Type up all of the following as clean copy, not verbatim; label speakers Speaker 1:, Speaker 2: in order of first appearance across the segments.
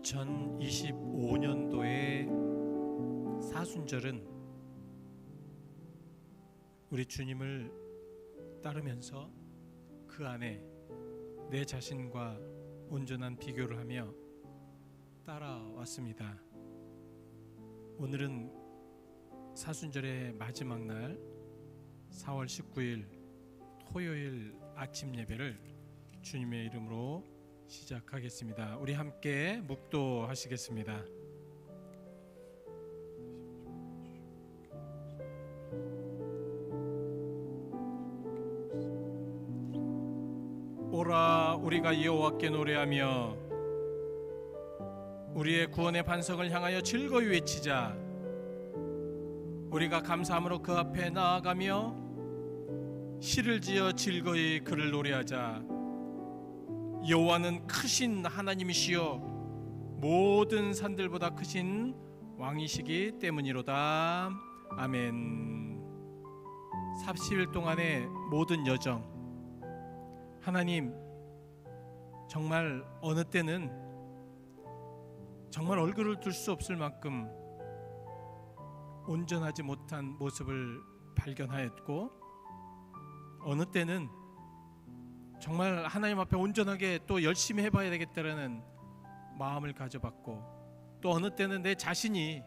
Speaker 1: 2025년도의 사순절은 우리 주님을 따르면서 그 안에 내 자신과 온전한 비교를 하며 따라왔습니다. 오늘은 사순절의 마지막 날 4월 19일 토요일 아침 예배를 주님의 이름으로 시작하겠습니다. 우리 함께 묵도하시겠습니다. 오라, 우리가 여호와께 노래하며 우리의 구원의 반석을 향하여 즐거이 외치자. 우리가 감사함으로 그 앞에 나아가며 시를 지어 즐거이 그를 노래하자. 여호와는 크신 하나님이시여 모든 산들보다 크신 왕이시기 때문이로다. 아멘. 40일 동안의 모든 여정, 하나님 정말 어느 때는 정말 얼굴을 둘 수 없을 만큼 온전하지 못한 모습을 발견하였고, 어느 때는 정말 하나님 앞에 온전하게 또 열심히 해봐야 되겠다라는 마음을 가져봤고, 또 어느 때는 내 자신이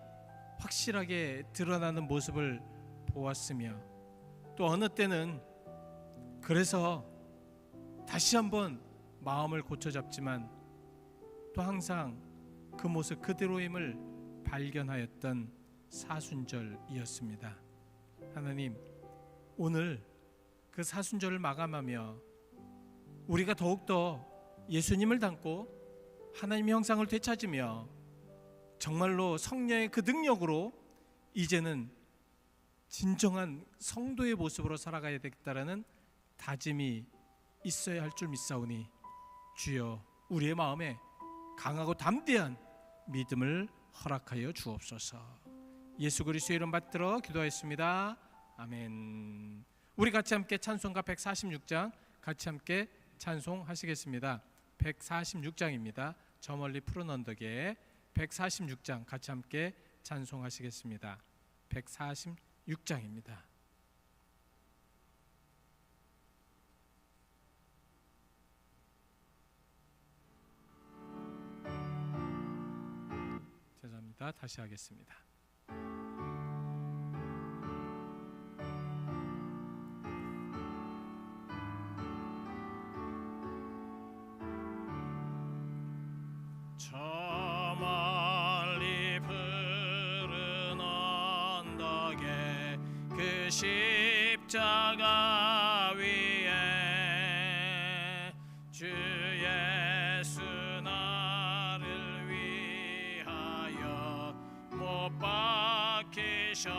Speaker 1: 확실하게 드러나는 모습을 보았으며, 또 어느 때는 그래서 다시 한번 마음을 고쳐잡지만 또 항상 그 모습 그대로임을 발견하였던 사순절이었습니다. 하나님, 오늘 그 사순절을 마감하며 우리가 더욱더 예수님을 닮고 하나님의 형상을 되찾으며 정말로 성령의 그 능력으로 이제는 진정한 성도의 모습으로 살아가야 되겠다라는 다짐이 있어야 할 줄 믿사오니, 주여 우리의 마음에 강하고 담대한 믿음을 허락하여 주옵소서. 예수 그리스도의 이름 받들어 기도하였습니다. 아멘. 우리 같이 함께 찬송가 146장 같이 함께 찬송하시겠습니다. 146장입니다. 저 멀리 푸른 언덕에 146장 같이 함께 찬송하시겠습니다. 146장입니다. 죄송합니다. 다시 하겠습니다. 저 멀리 푸른 언덕에 그 십자가 위에 주 예수 나를 위하여 못 박히셨도다.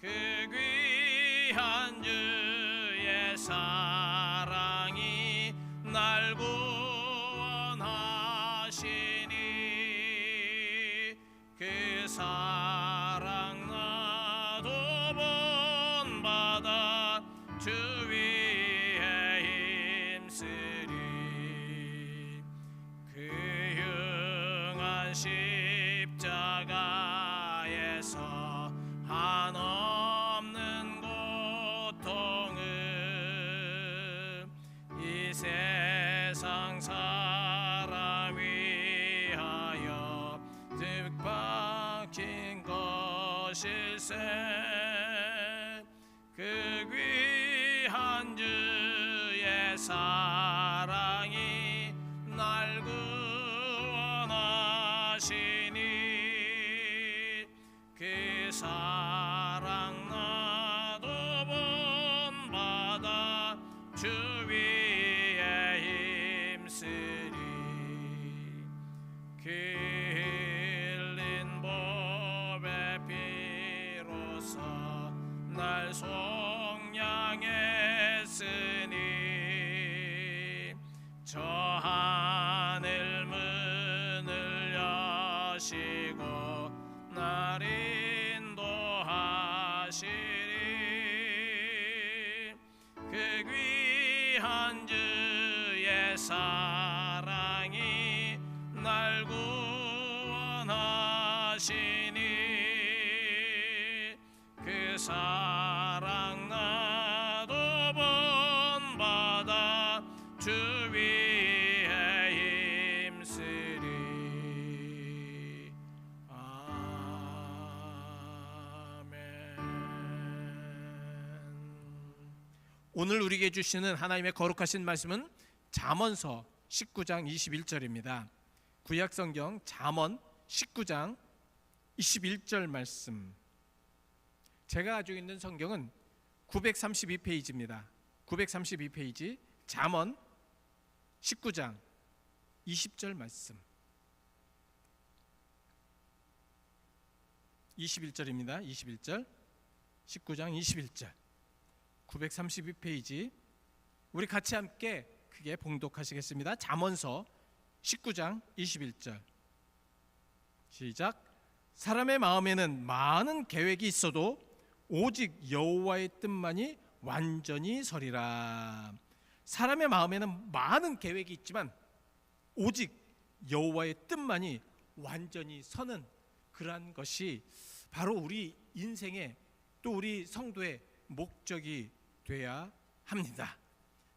Speaker 1: 그 귀한 주의 사랑이 날 구원하시니 그 사랑 나도 본받아 주 위에 힘쓰리. 그 흉한 십자가에서 한없는 고통을 이 세상 사람 위하여 득박힌 것일세. 그 귀한 주의 사랑이 날 구원하시니 그 사랑 나도 본받아 주 위에 힘쓰리. 그 흘린 보배 피로써 날 속량했으니 저 하늘 문을 여시고 날 인도하시리. 그 귀한 주의 사랑 사랑 나도 본받아 주 위에 힘쓰리. 아멘. 오늘 우리에게 주시는 하나님의 거룩하신 말씀은 잠언서 19장 21절입니다. 구약성경 잠언 19장 21절 말씀. 제가 가지고 있는 성경은 932페이지입니다. 932페이지 잠언 19장 20절 말씀. 21절입니다. 21절. 19장 21절. 932페이지. 우리 같이 함께 크게 봉독하시겠습니다. 잠언서 19장 21절. 시작. 사람의 마음에는 많은 계획이 있어도 오직 여호와의 뜻만이 완전히 서리라. 사람의 마음에는 많은 계획이 있지만 오직 여호와의 뜻만이 완전히 서는 그러한 것이 바로 우리 인생의 또 우리 성도의 목적이 돼야 합니다.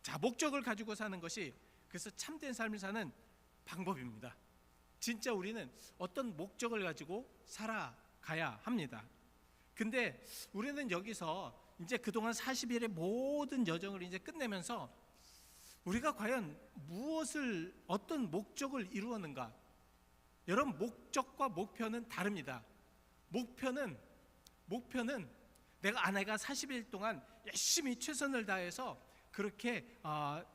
Speaker 1: 자, 목적을 가지고 사는 것이 그래서 참된 삶을 사는 방법입니다. 진짜 우리는 어떤 목적을 가지고 살아가야 합니다. 근데 우리는 여기서 이제 그동안 40일의 모든 여정을 이제 끝내면서 우리가 과연 무엇을 어떤 목적을 이루었는가? 여러분, 목적과 목표는 다릅니다. 목표는 내가 40일 동안 열심히 최선을 다해서 그렇게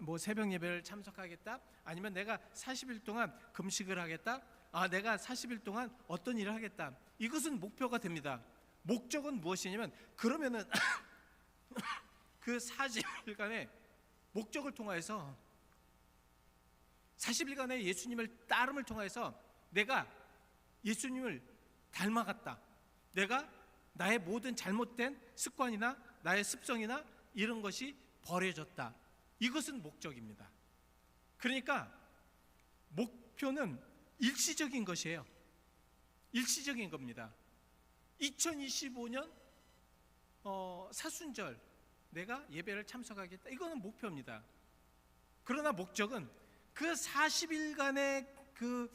Speaker 1: 뭐 새벽 예배를 참석하겠다, 아니면 내가 40일 동안 금식을 하겠다, 내가 40일 동안 어떤 일을 하겠다. 이것은 목표가 됩니다. 목적은 무엇이냐면 그러면은 그 40일간의 목적을 통하여서 40일간의 예수님을 따름을 통하여서 내가 예수님을 닮아갔다. 내가 나의 모든 잘못된 습관이나 나의 습성이나 이런 것이 버려졌다. 이것은 목적입니다. 그러니까 목표는 일시적인 것이에요. 일시적인 겁니다. 2025년 사순절 내가 예배를 참석하겠다. 이거는 목표입니다. 그러나 목적은 그 40일간의 그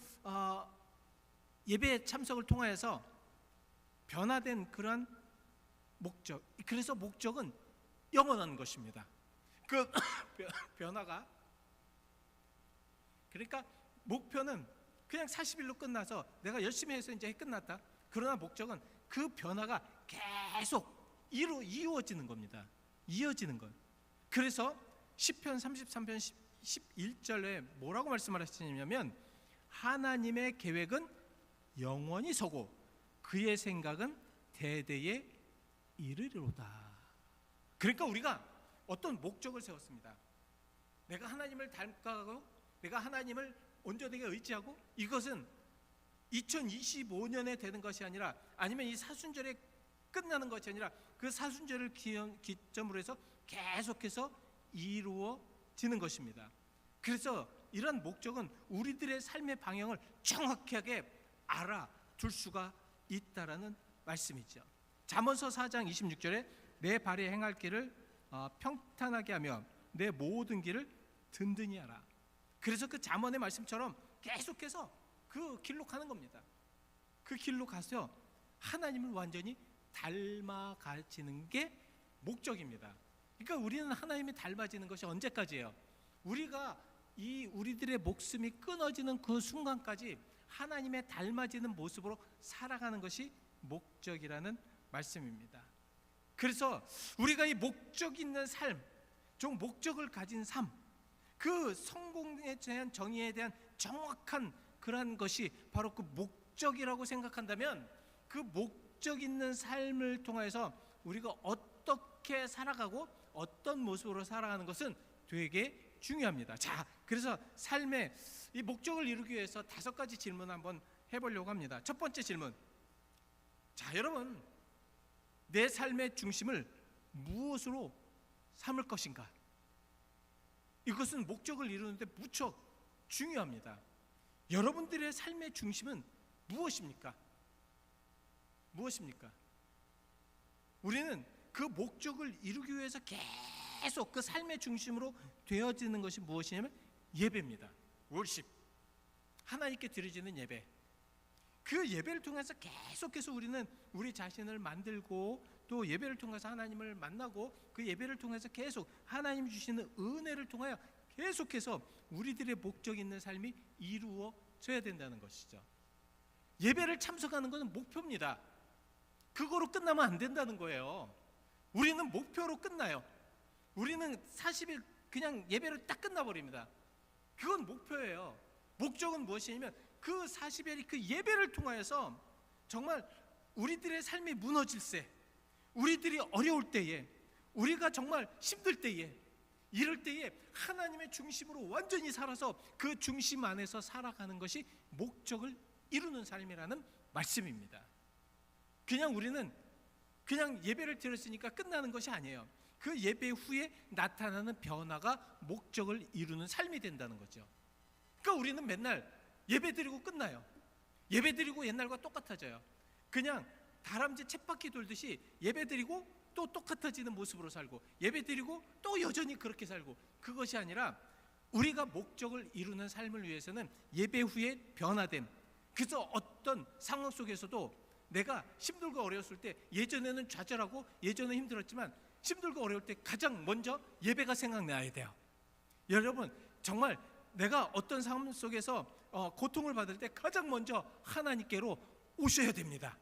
Speaker 1: 예배 참석을 통하여서 변화된 그런 목적. 그래서 목적은 영원한 것입니다. 그 변화가, 그러니까 목표는 그냥 40일로 끝나서 내가 열심히 해서 이제 끝났다. 그러나 목적은 그 변화가 계속 이루어지는 겁니다. 이어지는 것. 그래서 시편 33편 11절에 뭐라고 말씀하시냐면 하나님의 계획은 영원히 서고 그의 생각은 대대에 이르리로다. 그러니까 우리가 어떤 목적을 세웠습니다. 내가 하나님을 닮아가고 내가 하나님을 온전하게 의지하고, 이것은 2025년에 되는 것이 아니라, 아니면 이 사순절에 끝나는 것이 아니라 그 사순절을 기점으로 해서 계속해서 이루어지는 것입니다. 그래서 이런 목적은 우리들의 삶의 방향을 정확하게 알아둘 수가 있다라는 말씀이죠. 잠언서 4장 26절에 내 발에 행할 길을 평탄하게 하며 내 모든 길을 든든히 하라. 그래서 그 잠언의 말씀처럼 계속해서 그 길로 가는 겁니다. 그 길로 가서 하나님을 완전히 닮아가지는 게 목적입니다. 그러니까 우리는 하나님이 닮아지는 것이 언제까지예요? 우리가 우리들의 목숨이 끊어지는 그 순간까지 하나님의 닮아지는 모습으로 살아가는 것이 목적이라는 말씀입니다. 그래서 우리가 이 목적 있는 삶, 좀 목적을 가진 삶, 그 성공에 대한 정의에 대한 정확한 그러한 것이 바로 그 목적이라고 생각한다면 그 목적 있는 삶을 통해서 우리가 어떻게 살아가고 어떤 모습으로 살아가는 것은 되게 중요합니다. 자, 그래서 삶의 이 목적을 이루기 위해서 5가지 질문 한번 해보려고 합니다. 첫 번째 질문. 자, 여러분, 내 삶의 중심을 무엇으로 삼을 것인가? 이것은 목적을 이루는데 무척 중요합니다. 여러분들의 삶의 중심은 무엇입니까? 무엇입니까? 우리는 그 목적을 이루기 위해서 계속 그 삶의 중심으로 되어지는 것이 무엇이냐면 예배입니다. 월십, 하나님께 드려지는 예배. 그 예배를 통해서 계속해서 우리는 우리 자신을 만들고 또 예배를 통해서 하나님을 만나고 그 예배를 통해서 계속 하나님 주시는 은혜를 통하여 계속해서 우리들의 목적 있는 삶이 이루어져야 된다는 것이죠. 예배를 참석하는 것은 목표입니다. 그거로 끝나면 안 된다는 거예요. 우리는 목표로 끝나요. 우리는 40일 그냥 예배로 딱 끝나버립니다. 그건 목표예요. 목적은 무엇이냐면 그 40일이 그 예배를 통하여서 정말 우리들의 삶이 무너질 때, 우리들이 어려울 때에, 우리가 정말 힘들 때에, 이럴 때에 하나님의 중심으로 완전히 살아서 그 중심 안에서 살아가는 것이 목적을 이루는 삶이라는 말씀입니다. 그냥 우리는 그냥 예배를 드렸으니까 끝나는 것이 아니에요. 그 예배 후에 나타나는 변화가 목적을 이루는 삶이 된다는 거죠. 그러니까 우리는 맨날 예배 드리고 끝나요. 예배 드리고 옛날과 똑같아져요. 그냥 다람쥐 쳇바퀴 돌듯이 예배 드리고 또 똑같아지는 모습으로 살고, 예배 드리고 또 여전히 그렇게 살고, 그것이 아니라 우리가 목적을 이루는 삶을 위해서는 예배 후에 변화됨. 그래서 어떤 상황 속에서도 내가 힘들고 어려웠을 때, 예전에는 좌절하고 예전에 힘들었지만 힘들고 어려울 때 가장 먼저 예배가 생각나야 돼요. 여러분, 정말 내가 어떤 상황 속에서 고통을 받을 때 가장 먼저 하나님께로 오셔야 됩니다.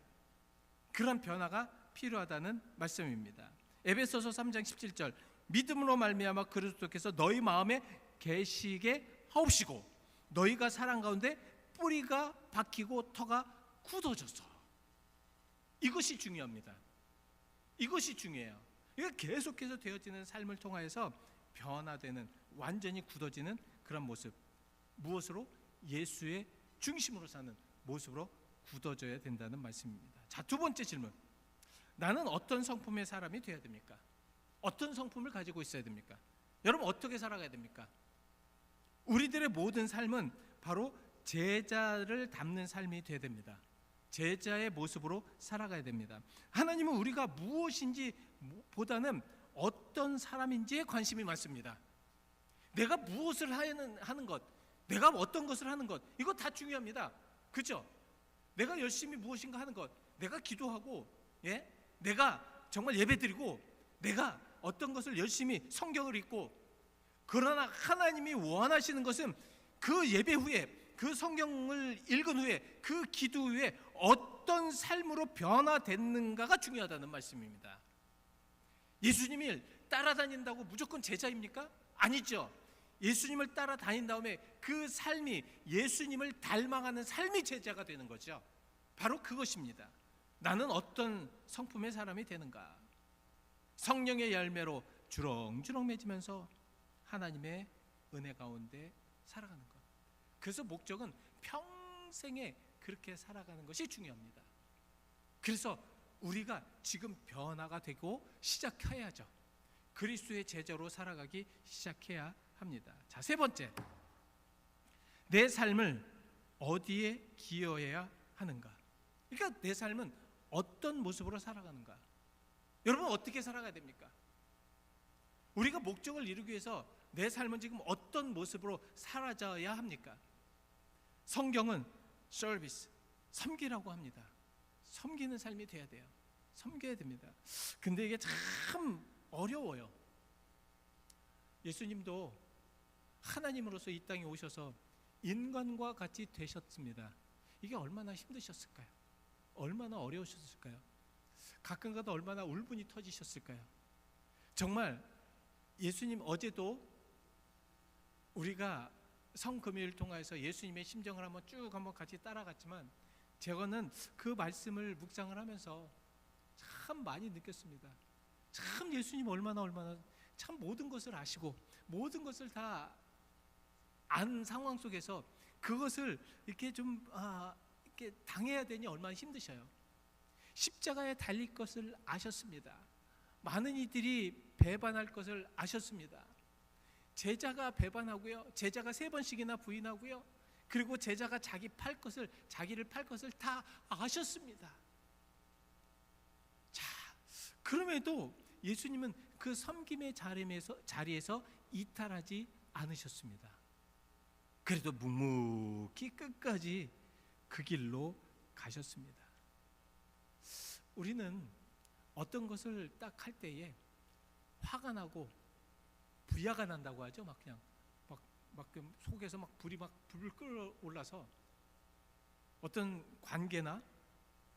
Speaker 1: 그런 변화가 필요하다는 말씀입니다. 에베소서 3장 17절, 믿음으로 말미암아 그리스도께서 너희 마음에 계시게 하옵시고 너희가 사랑 가운데 뿌리가 박히고 터가 굳어져서. 이것이 중요합니다. 이것이 중요해요. 그러니까 계속해서 되어지는 삶을 통하여서 변화되는, 완전히 굳어지는 그런 모습. 무엇으로? 예수의 중심으로 사는 모습으로 굳어져야 된다는 말씀입니다. 자, 두 번째 질문. 나는 어떤 성품의 사람이 되어야 됩니까? 어떤 성품을 가지고 있어야 됩니까? 여러분, 어떻게 살아가야 됩니까? 우리들의 모든 삶은 바로 제자를 닮는 삶이 되어야 됩니다. 제자의 모습으로 살아가야 됩니다. 하나님은 우리가 무엇인지 보다는 어떤 사람인지에 관심이 많습니다. 내가 무엇을 하는 것, 내가 어떤 것을 하는 것, 이거 다 중요합니다. 그렇죠? 내가 열심히 무엇인가 하는 것, 내가 기도하고, 내가 정말 예배드리고, 내가 어떤 것을 열심히 성경을 읽고, 그러나 하나님이 원하시는 것은 그 예배 후에, 그 성경을 읽은 후에, 그 기도 후에 어떤 삶으로 변화됐는가가 중요하다는 말씀입니다. 예수님을 따라다닌다고 무조건 제자입니까? 아니죠. 예수님을 따라다닌 다음에 그 삶이 예수님을 닮아가는 삶이 제자가 되는 거죠. 바로 그것입니다. 나는 어떤 성품의 사람이 되는가? 성령의 열매로 주렁주렁 맺으면서 하나님의 은혜 가운데 살아가는 것. 그래서 목적은 평생에 그렇게 살아가는 것이 중요합니다. 그래서 우리가 지금 변화가 되고 시작해야죠. 그리스도의 제자로 살아가기 시작해야 합니다. 자, 세 번째, 내 삶을 어디에 기여해야 하는가? 그러니까 내 삶은 어떤 모습으로 살아가는가? 여러분, 어떻게 살아가야 됩니까? 우리가 목적을 이루기 위해서 내 삶은 지금 어떤 모습으로 살아져야 합니까? 성경은 서비스, 섬기라고 합니다. 섬기는 삶이 돼야 돼요. 섬겨야 됩니다. 근데 이게 참 어려워요. 예수님도 하나님으로서 이 땅에 오셔서 인간과 같이 되셨습니다. 이게 얼마나 힘드셨을까요? 얼마나 어려우셨을까요? 가끔가다 얼마나 울분이 터지셨을까요? 정말 예수님, 어제도 우리가 성금요일 통해서 예수님의 심정을 한번 같이 따라갔지만, 제가는 그 말씀을 묵상을 하면서 참 많이 느꼈습니다. 참 예수님 얼마나 참 모든 것을 아시고 모든 것을 다 아는 상황 속에서 그것을 이렇게 좀 이렇게 당해야 되니 얼마나 힘드셔요. 십자가에 달릴 것을 아셨습니다. 많은 이들이 배반할 것을 아셨습니다. 제자가 배반하고요, 제자가 3번씩이나 부인하고요, 그리고 제자가 자기를 팔 것을 다 아셨습니다. 자, 그럼에도 예수님은 그 섬김의 자리에서 이탈하지 않으셨습니다. 그래도 묵묵히 끝까지 그 길로 가셨습니다. 우리는 어떤 것을 딱 할 때에 화가 나고 불야가 난다고 하죠. 막 그냥 막 속에서 막 불이 막 불을 끓어올라서 어떤 관계나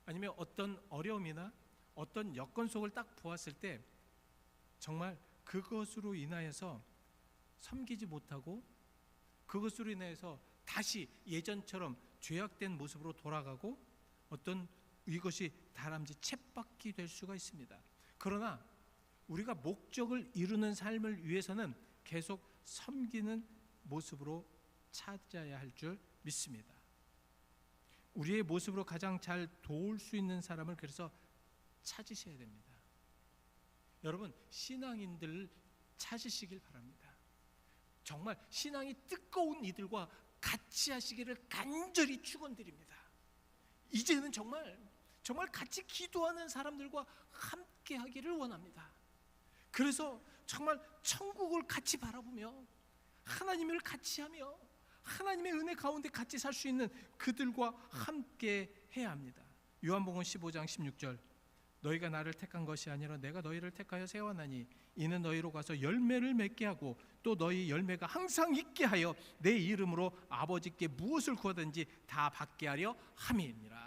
Speaker 1: 아니면 어떤 어려움이나 어떤 여건 속을 딱 보았을 때 정말 그것으로 인하여서 섬기지 못하고 그것으로 인해서 다시 예전처럼 죄악된 모습으로 돌아가고 어떤 이것이 다람쥐 쳇바퀴 될 수가 있습니다. 그러나 우리가 목적을 이루는 삶을 위해서는 계속 섬기는 모습으로 찾아야 할 줄 믿습니다. 우리의 모습으로 가장 잘 도울 수 있는 사람을 그래서 찾으셔야 됩니다. 여러분, 신앙인들을 찾으시길 바랍니다. 정말 신앙이 뜨거운 이들과 같이 하시기를 간절히 축원드립니다. 이제는 정말 같이 기도하는 사람들과 함께 하기를 원합니다. 그래서 정말 천국을 같이 바라보며 하나님을 같이 하며 하나님의 은혜 가운데 같이 살 수 있는 그들과 함께 해야 합니다. 요한복음 15장 16절, 너희가 나를 택한 것이 아니라 내가 너희를 택하여 세워나니 이는 너희로 가서 열매를 맺게 하고 또 너희 열매가 항상 있게 하여 내 이름으로 아버지께 무엇을 구하든지 다 받게 하려 함이니라.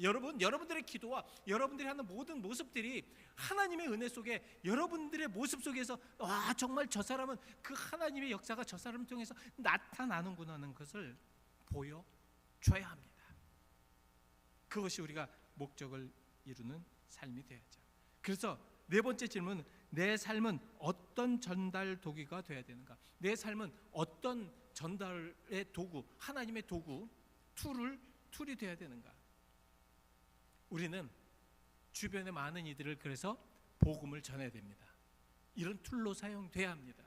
Speaker 1: 여러분들의 기도와 여러분들이 하는 모든 모습들이 하나님의 은혜 속에 여러분들의 모습 속에서 와, 정말 저 사람은 그 하나님의 역사가 저 사람을 통해서 나타나는구나 하는 것을 보여줘야 합니다. 그것이 우리가 목적을 이루는 삶이 되어야죠. 그래서 네 번째 질문, 내 삶은 어떤 전달 도구가 되어야 되는가? 내 삶은 어떤 전달의 도구, 하나님의 도구, 툴이 되어야 되는가? 우리는 주변의 많은 이들을 그래서 복음을 전해야 됩니다. 이런 툴로 사용돼야 합니다.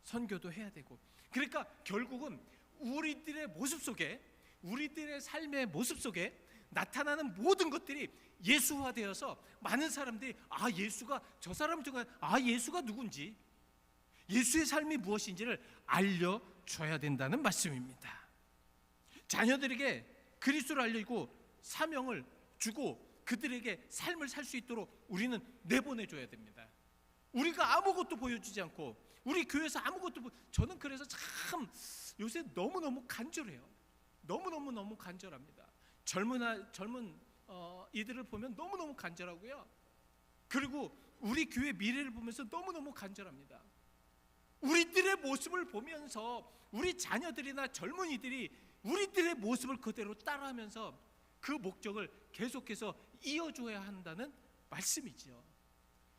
Speaker 1: 선교도 해야 되고. 그러니까 결국은 우리들의 모습 속에, 우리들의 삶의 모습 속에 나타나는 모든 것들이 예수화되어서 많은 사람들이 예수가 저 사람 중에 예수가 누군지, 예수의 삶이 무엇인지를 알려줘야 된다는 말씀입니다. 자녀들에게 그리스도를 알리고 사명을 주고 그들에게 삶을 살 수 있도록 우리는 내보내줘야 됩니다. 우리가 아무것도 보여주지 않고 우리 교회에서 아무것도 저는 그래서 참 요새 너무너무 간절해요. 너무 간절합니다. 젊은 이들을 보면 너무너무 간절하고요. 그리고 우리 교회 미래를 보면서 너무너무 간절합니다. 우리들의 모습을 보면서 우리 자녀들이나 젊은이들이 우리들의 모습을 그대로 따라하면서 그 목적을 계속해서 이어줘야 한다는 말씀이지요.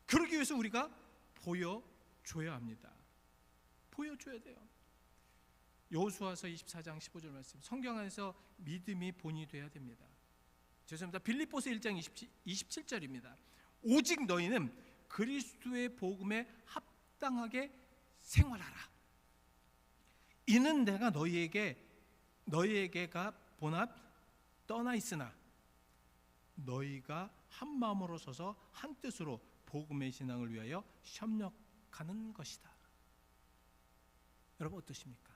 Speaker 1: 그러기 위해서 우리가 보여줘야 합니다. 보여줘야 돼요. 여호수아서 24장 15절 말씀, 성경 안에서 믿음이 본이 돼야 됩니다. 죄송합니다. 빌립보서 1장 27절입니다. 오직 너희는 그리스도의 복음에 합당하게 생활하라. 이는 내가 너희에게가 본합 떠나 있으나 너희가 한 마음으로 서서 한 뜻으로 복음의 신앙을 위하여 협력하는 것이다. 여러분 어떠십니까?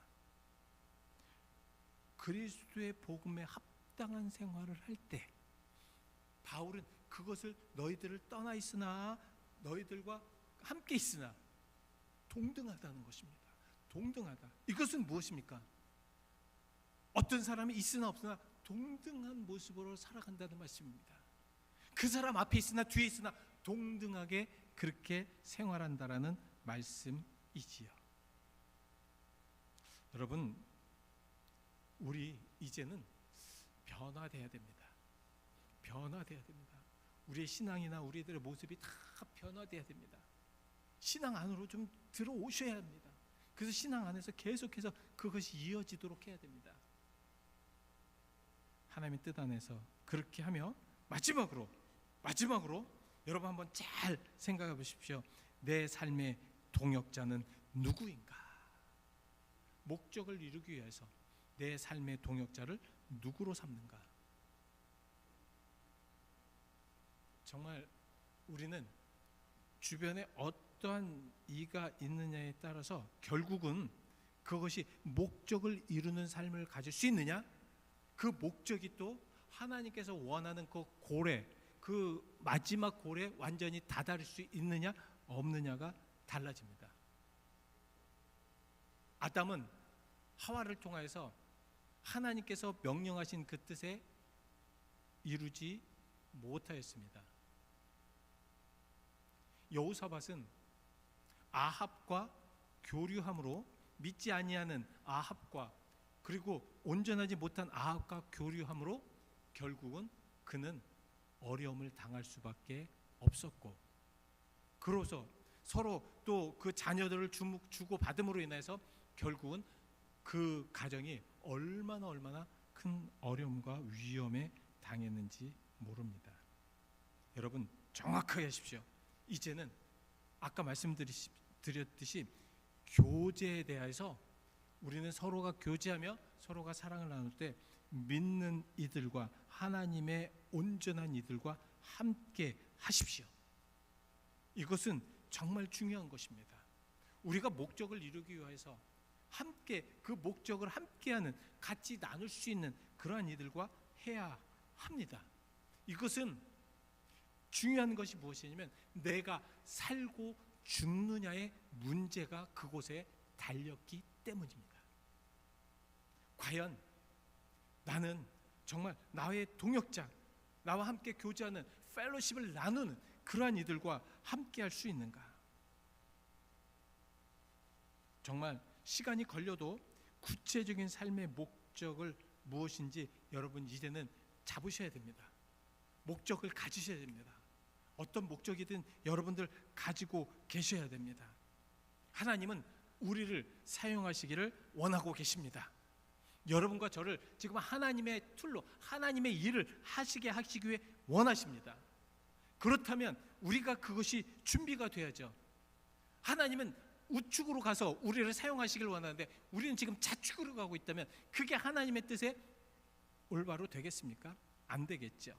Speaker 1: 그리스도의 복음에 합당한 생활을 할 때 바울은 그것을 너희들을 떠나 있으나 너희들과 함께 있으나 동등하다는 것입니다. 동등하다. 이것은 무엇입니까? 어떤 사람이 있으나 없으나 동등한 모습으로 살아간다는 말씀입니다. 그 사람 앞에 있으나 뒤에 있으나 동등하게 그렇게 생활한다라는 말씀이지요. 여러분, 우리 이제는 변화돼야 됩니다. 변화돼야 됩니다. 우리의 신앙이나 우리들의 모습이 다 변화돼야 됩니다. 신앙 안으로 좀 들어오셔야 합니다. 그래서 신앙 안에서 계속해서 그것이 이어지도록 해야 됩니다. 하나님의 뜻 안에서 그렇게 하며 마지막으로 여러분 한번 잘 생각해 보십시오. 내 삶의 동역자는 누구인가? 목적을 이루기 위해서 내 삶의 동역자를 누구로 삼는가? 정말 우리는 주변에 어떠한 이가 있느냐에 따라서 결국은 그것이 목적을 이루는 삶을 가질 수 있느냐, 그 목적이 또 하나님께서 원하는 그 고래, 그 마지막 고래에 완전히 다다를 수 있느냐 없느냐가 달라집니다. 아담은 하와를 통하여서 하나님께서 명령하신 그 뜻에 이루지 못하였습니다. 여호사밧은 아합과 교류함으로 믿지 아니하는 아합과 그리고 온전하지 못한 아합과 교류함으로 결국은 그는 어려움을 당할 수밖에 없었고, 그로서 서로 또 그 자녀들을 주고 받음으로 인해서 결국은 그 가정이 얼마나 큰 어려움과 위험에 당했는지 모릅니다. 여러분 정확하게 하십시오. 이제는 아까 말씀드렸듯이 교제에 대해서 우리는 서로가 교제하며 서로가 사랑을 나눌 때 믿는 이들과 하나님의 온전한 이들과 함께 하십시오. 이것은 정말 중요한 것입니다. 우리가 목적을 이루기 위해서 함께 그 목적을 함께하는, 같이 나눌 수 있는 그러한 이들과 해야 합니다. 이것은 중요한 것이 무엇이냐면 내가 살고 죽느냐의 문제가 그곳에 달렸기 때문입니다. 과연 나는 정말 나의 동역자, 나와 함께 교제하는 펠로십을 나누는 그러한 이들과 함께 할 수 있는가? 정말 시간이 걸려도 구체적인 삶의 목적을 무엇인지 여러분 이제는 잡으셔야 됩니다. 목적을 가지셔야 됩니다. 어떤 목적이든 여러분들 가지고 계셔야 됩니다. 하나님은 우리를 사용하시기를 원하고 계십니다. 여러분과 저를 지금 하나님의 툴로 하나님의 일을 하시기 위해 원하십니다. 그렇다면 우리가 그것이 준비가 돼야죠. 하나님은 우측으로 가서 우리를 사용하시길 원하는데 우리는 지금 좌측으로 가고 있다면 그게 하나님의 뜻에 올바로 되겠습니까? 안 되겠죠.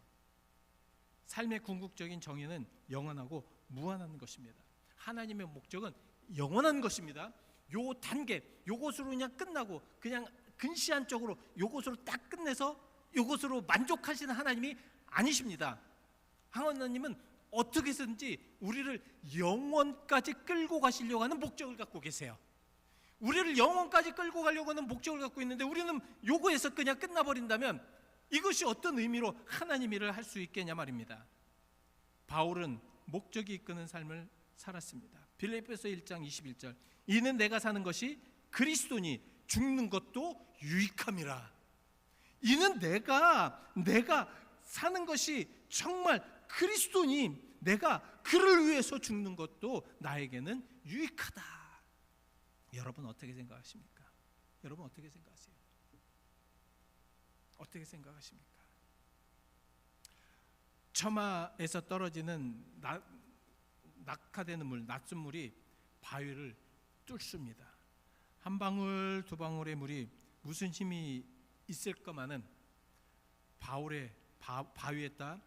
Speaker 1: 삶의 궁극적인 정의는 영원하고 무한한 것입니다. 하나님의 목적은 영원한 것입니다. 요 단계, 요것으로 그냥 끝나고 그냥 근시안적으로 요것으로 딱 끝내서 요것으로 만족하시는 하나님이 아니십니다. 하나님은 어떻게 해서든지 우리를 영원까지 끌고 가시려고 하는 목적을 갖고 계세요. 우리를 영원까지 끌고 가려고 하는 목적을 갖고 있는데 우리는 요거에서 그냥 끝나버린다면 이것이 어떤 의미로 하나님 일을 할 수 있겠냐 말입니다. 바울은 목적이 이끄는 삶을 살았습니다. 빌립보서 1장 21절, 이는 내가 사는 것이 그리스도니 죽는 것도 유익함이라. 이는 내가 사는 것이 정말 그리스도니 내가 그를 위해서 죽는 것도 나에게는 유익하다. 여러분 어떻게 생각하십니까? 여러분 어떻게 생각하세요? 어떻게 생각하십니까? 처마에서 떨어지는 낙하되는 물, 낮순물이 바위를 뚫습니다. 한 방울 두 방울의 물이 무슨 힘이 있을 것만은 바울의 바위에다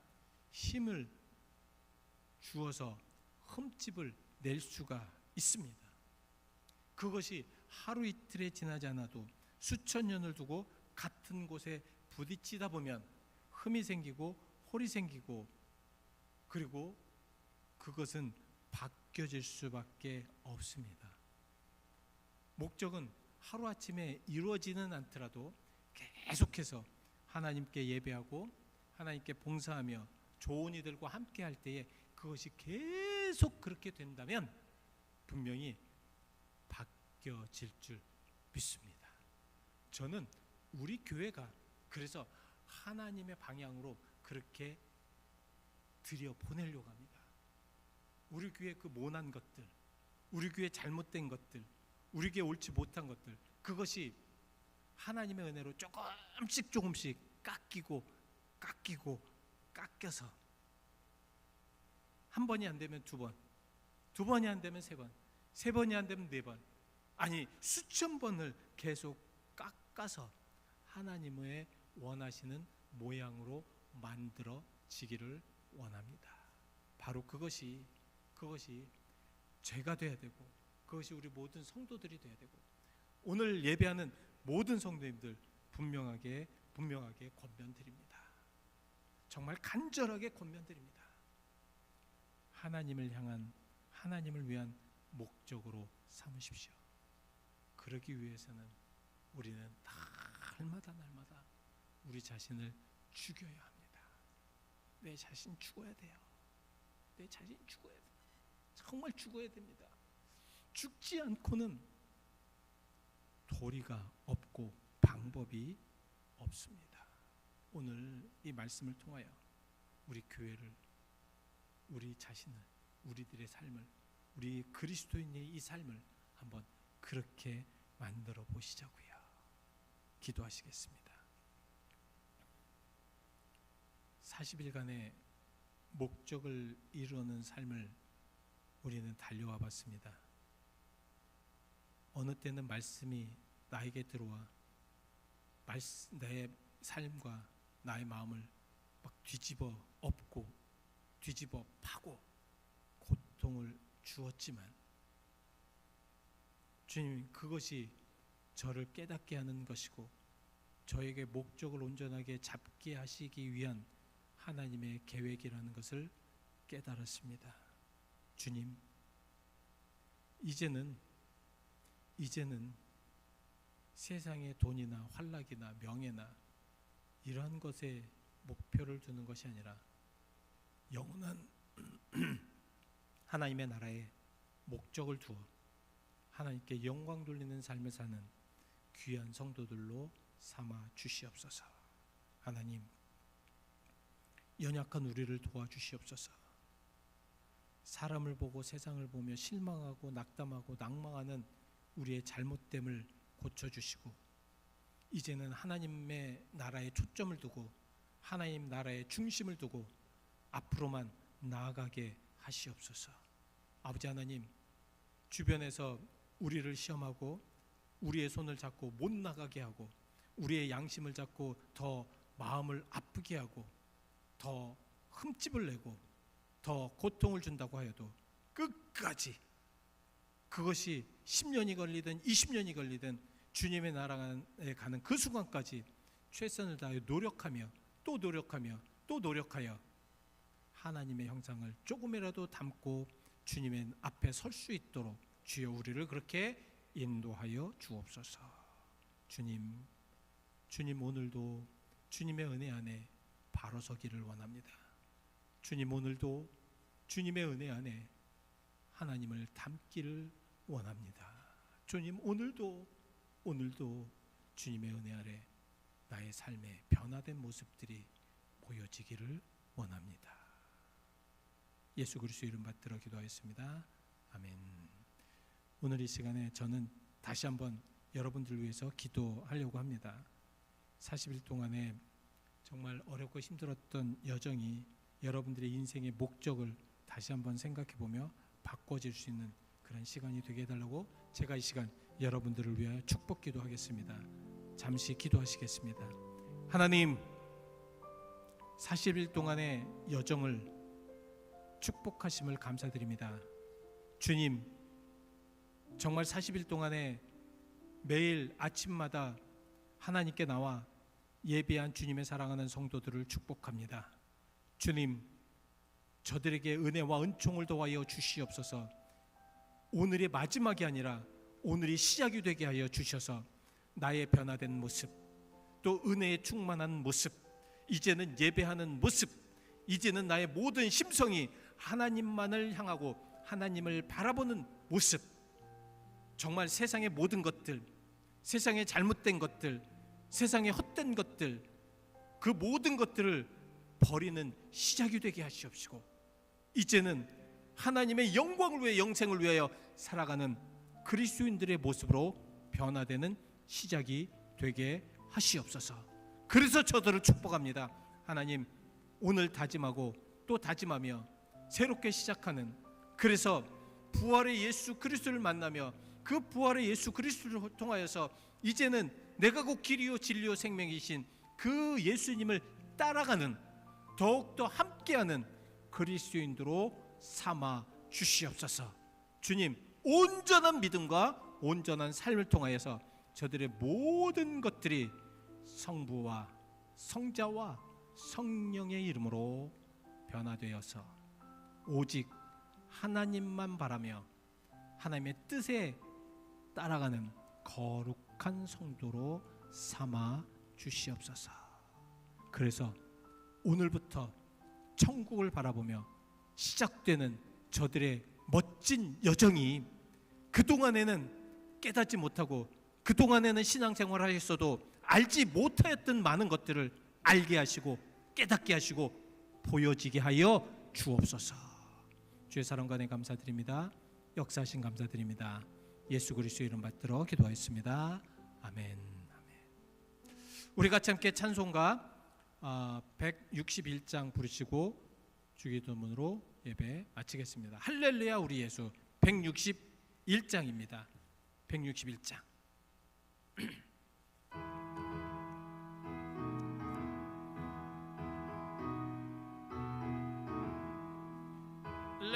Speaker 1: 힘을 주어서 흠집을 낼 수가 있습니다. 그것이 하루 이틀에 지나지 않아도 수천 년을 두고 같은 곳에 부딪히다 보면 흠이 생기고 홀이 생기고 그리고 그것은 바뀌어질 수밖에 없습니다. 목적은 하루아침에 이루어지는 않더라도 계속해서 하나님께 예배하고 하나님께 봉사하며 좋은 이들과 함께 할 때에 그것이 계속 그렇게 된다면 분명히 바뀌어질 줄 믿습니다. 저는 우리 교회가 그래서 하나님의 방향으로 그렇게 들여보내려고 합니다. 우리 교회 그 모난 것들, 우리 교회 잘못된 것들, 우리 교회 옳지 못한 것들, 그것이 하나님의 은혜로 조금씩 깎여서 한 번이 안 되면 두 번, 두 번이 안 되면 세 번, 세 번이 안 되면 네 번, 아니 수천 번을 계속 깎아서 하나님의 원하시는 모양으로 만들어지기를 원합니다. 바로 그것이 그것이 죄가 돼야 되고, 그것이 우리 모든 성도들이 돼야 되고, 오늘 예배하는 모든 성도님들 분명하게 권면드립니다. 정말 간절하게 권면드립니다. 하나님을 향한, 하나님을 위한 목적으로 삼으십시오. 그러기 위해서는 우리는 날마다 우리 자신을 죽여야 합니다. 내 자신 죽어야 돼요. 내 자신 죽어야 돼요. 정말 죽어야 됩니다. 죽지 않고는 도리가 없고 방법이 없습니다. 오늘 이 말씀을 통하여 우리 교회를, 우리 자신을, 우리들의 삶을, 우리 그리스도인의 이 삶을 한번 그렇게 만들어 보시자고요. 기도하시겠습니다. 40일간의 목적을 이루는 삶을 우리는 달려와 봤습니다. 어느 때는 말씀이 나에게 들어와 내 삶과 나의 마음을 막 뒤집어 엎고 뒤집어 파고 고통을 주었지만, 주님, 그것이 저를 깨닫게 하는 것이고 저에게 목적을 온전하게 잡게 하시기 위한 하나님의 계획이라는 것을 깨달았습니다. 주님, 이제는 세상의 돈이나 환락이나 명예나 이러한 것에 목표를 두는 것이 아니라 영원한 하나님의 나라에 목적을 두어 하나님께 영광 돌리는 삶을 사는 귀한 성도들로 삼아 주시옵소서. 하나님, 연약한 우리를 도와주시옵소서. 사람을 보고 세상을 보며 실망하고 낙담하고 낭망하는 우리의 잘못됨을 고쳐주시고, 이제는 하나님의 나라에 초점을 두고 하나님 나라의 중심을 두고 앞으로만 나아가게 하시옵소서. 아버지 하나님, 주변에서 우리를 시험하고 우리의 손을 잡고 못 나가게 하고 우리의 양심을 잡고 더 마음을 아프게 하고 더 흠집을 내고 더 고통을 준다고 하여도 끝까지, 그것이 10년이 걸리든 20년이 걸리든 주님의 나라에 가는 그 순간까지 최선을 다해 노력하며 또 노력하며 또 노력하여 하나님의 형상을 조금이라도 담고 주님의 앞에 설 수 있도록 주여 우리를 그렇게 인도하여 주옵소서. 주님 오늘도 주님의 은혜 안에 바로 서기를 원합니다. 주님, 오늘도 주님의 은혜 안에 하나님을 닮기를 원합니다. 주님, 오늘도 주님의 은혜 아래 나의 삶의 변화된 모습들이 보여지기를 원합니다. 예수 그리스도 이름 받들어 기도하였습니다. 아멘. 오늘 이 시간에 저는 다시 한번 여러분들 위해서 기도하려고 합니다. 40일 동안에 정말 어렵고 힘들었던 여정이 여러분들의 인생의 목적을 다시 한번 생각해보며 바꿔질 수 있는 그런 시간이 되게 해달라고 제가 이 시간 여러분들을 위하여 축복 기도하겠습니다. 잠시 기도하시겠습니다. 하나님, 40일 동안의 여정을 축복하심을 감사드립니다. 주님, 정말 40일 동안에 매일 아침마다 하나님께 나와 예배한 주님의 사랑하는 성도들을 축복합니다. 주님, 저들에게 은혜와 은총을 더하여 주시옵소서. 오늘이 마지막이 아니라 오늘이 시작이 되게 하여 주셔서 나의 변화된 모습, 또 은혜에 충만한 모습, 이제는 예배하는 모습, 이제는 나의 모든 심성이 하나님만을 향하고 하나님을 바라보는 모습, 정말 세상의 모든 것들, 세상의 잘못된 것들, 세상의 헛된 것들, 그 모든 것들을 버리는 시작이 되게 하시옵시고, 이제는 하나님의 영광을 위해 영생을 위하여 살아가는 그리스도인들의 모습으로 변화되는 시작이 되게 하시옵소서. 그래서 저들을 축복합니다. 하나님, 오늘 다짐하고 또 다짐하며 새롭게 시작하는, 그래서 부활의 예수 그리스도를 만나며 그 부활의 예수 그리스도를 통하여서 이제는 내가 곧 길이요 진리요 생명이신 그 예수님을 따라가는, 더욱더 함께하는 그리스도인으로 삼아 주시옵소서. 주님, 온전한 믿음과 온전한 삶을 통하여서 저들의 모든 것들이 성부와 성자와 성령의 이름으로 변화되어서 오직 하나님만 바라며 하나님의 뜻에 따라가는 거룩한 성도로 삼아 주시옵소서. 그래서 오늘부터 천국을 바라보며 시작되는 저들의 멋진 여정이 그동안에는 깨닫지 못하고 그동안에는 신앙생활을 하셨어도 알지 못하였던 많은 것들을 알게 하시고 깨닫게 하시고 보여지게 하여 주옵소서. 주의 사랑과 은혜 감사드립니다. 역사하신 감사드립니다. 예수 그리스도의 이름 받들어 기도하였습니다. 아멘. 우리 같이 함께 찬송가 161장 부르시고 주기도문으로 예배 마치겠습니다. 할렐루야 우리 예수 161장입니다. 161장.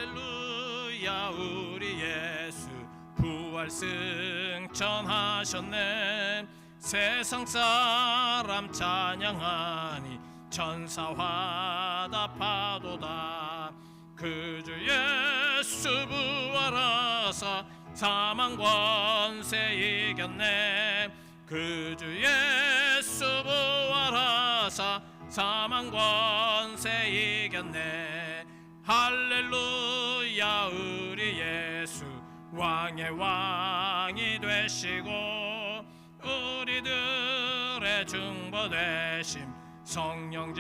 Speaker 1: 할렐루야 우리 예수 부활 승천하셨네. 세상 사람 찬양하니 천사와 답하도다. 그 주 예수 부활하사 사망 권세 이겼네. 그 주 예수 부활하사 사망 권세 이겼네. 할렐루야 우리 예수 왕의 왕이 되시고 우리들의 중보 되심 성령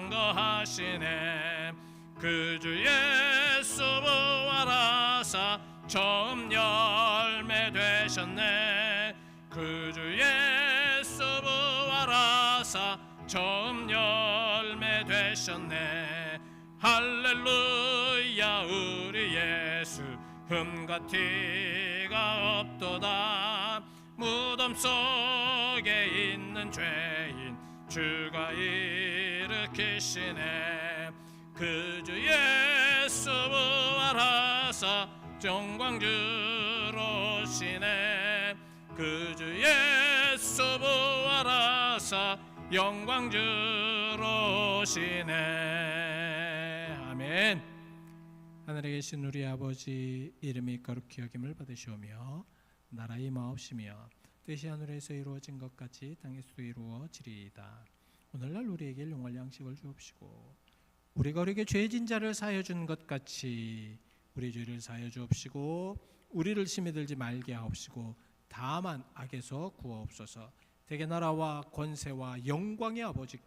Speaker 1: 증거하시네. 그 주 예수 부활하사 처음 열매 되셨네. 그 주 예수 부활하사 처음 열매 되셨네. 할렐루야 우리 예수 흠과 티가 없도다. 무덤 속에 있는 죄인 주가 일으키시네. 그 주 예수 부활하사 영광 주로 오시네. 그 주 예수 부활하사 영광 주로 오시네. 아멘. 하늘에 계신 우리 아버지 이름이 거룩히 여김을 받으시오며 나라의 마옵시며 뜻이 하늘에서 이루어진 것 같이 땅에서도 이루어지리이다. 오늘날 우리에게 일용할 양식을 주옵시고 우리가 우리에게 죄진 자를 사하여 준 것 같이 우리 죄를 사하여 주옵시고 우리를 심히 들지 말게 하옵시고 다만 악에서 구하옵소서. 대개 나라와 권세와 영광의 아버지께